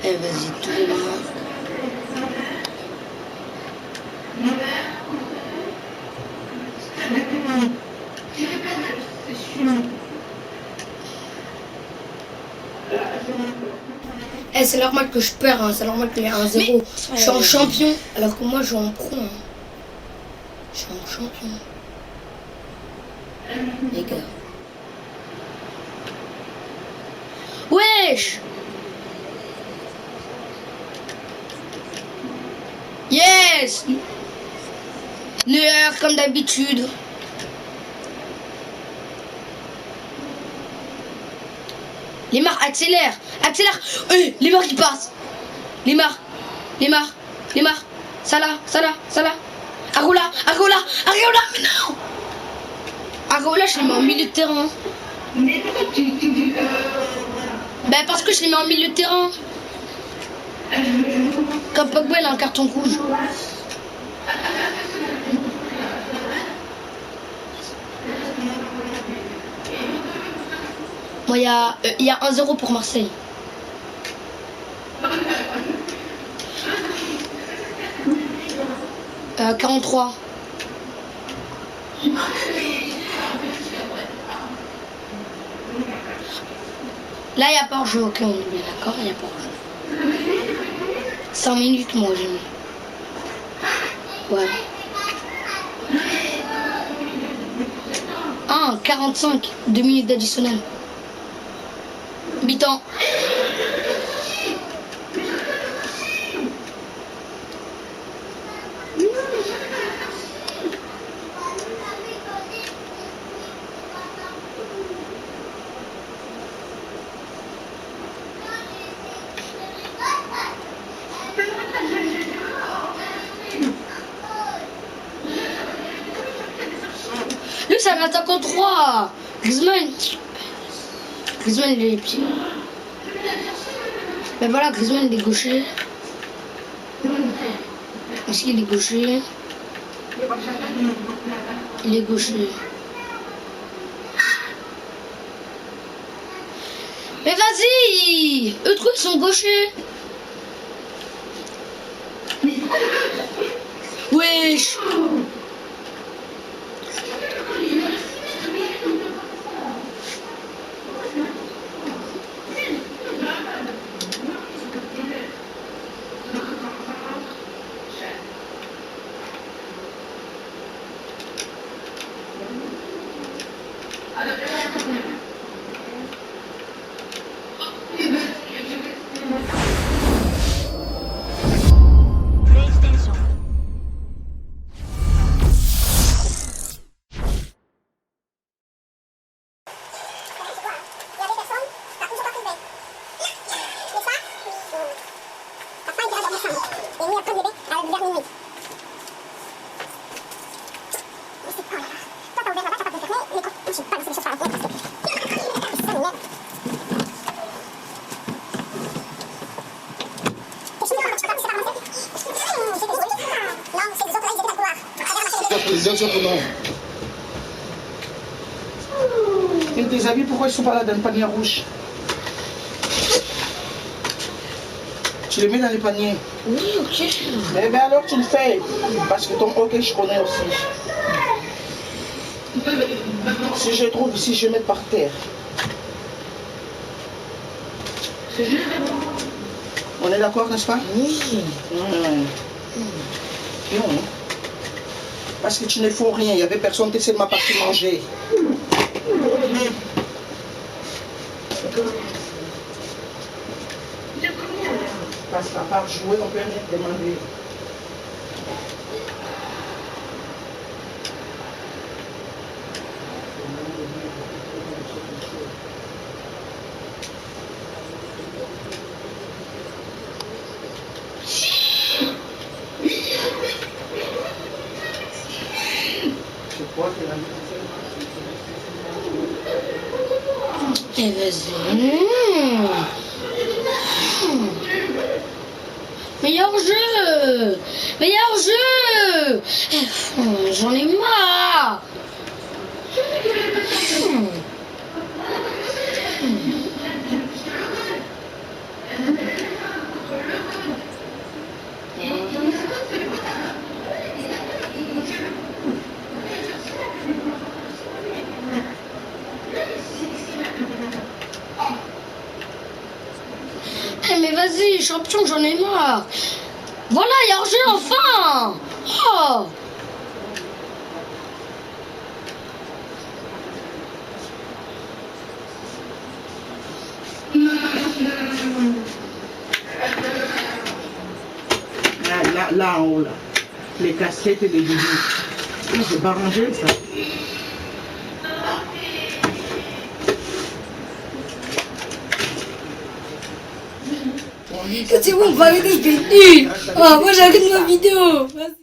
Eh, vas-y, tous les mois. Eh, c'est normal que je perds, hein. C'est normal qu'il y ait 1-0. Je suis en champion, alors que moi je suis en pro. Hein. Je suis en champion. Les gars. Wesh! Yes! Neuer comme d'habitude. Lemar, accélère! Accélère! Lemar qui passe! Lemar! Salah! Aroula! Mais non! Aroula, je l'ai mis en milieu de terrain. Ben parce que je l'ai mis en milieu de terrain. Comme Pogba, il a un carton rouge. Moi, il y a 1-0 pour Marseille. Euh, 43. Là, il n'y a pas hors-jeu. Ok, on est bien d'accord, il n'y a pas hors-jeu. 5 minutes, moi, j'ai mis. Ouais. 45. 2 minutes d'additionnel. Mi-temps. Lui, c'est un attaquant 3. Griezmann, il est petit. Ben voilà, Griezmann, il est gaucher. Est-ce qu'il est gaucher? Il est gaucher. Mais vas-y! Eux trucs sont gauchers. Wesh! Et tes amis, pourquoi ils sont pas là dans le panier rouge? Tu les mets dans les paniers. Oui, ok. Mais ben alors tu le fais. Parce que ton ok, je connais aussi. Si je trouve ici, je vais mettre par terre. On est d'accord, n'est-ce pas? Oui. Non. Parce que tu ne fais rien, il n'y avait personne qui seulement parti manger. Parce qu'à part jouer, on peut rien demander. Et vas-y. Meilleur jeu. J'en ai marre. vas-y, champion, j'en ai marre. Voilà, il y a hors-jeu enfin. Oh. Là en haut, là. Les casquettes et les bijoux. C'est pas rangé, ça. C'est bon, on va arrêter, je vais nul. Oh, moi j'arrête ma vidéo. Vas-y.